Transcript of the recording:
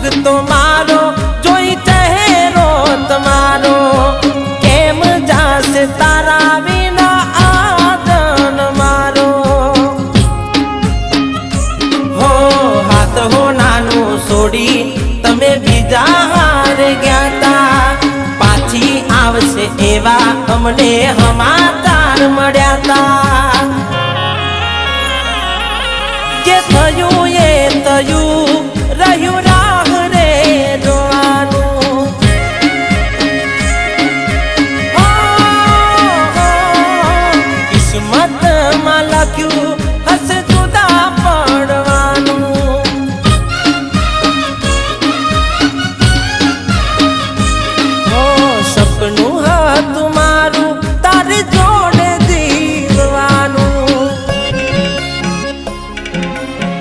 તો મારો જોઈ ચહેરો તમારો કેમ જાશે તારા વિના આદન મારો હો હાથ હો નાનું છોડી તમે બીજા હાર ગયા તા પાછી આવશે એવા અમને સમાચાર મળ્યા તા જે થયું એ થયું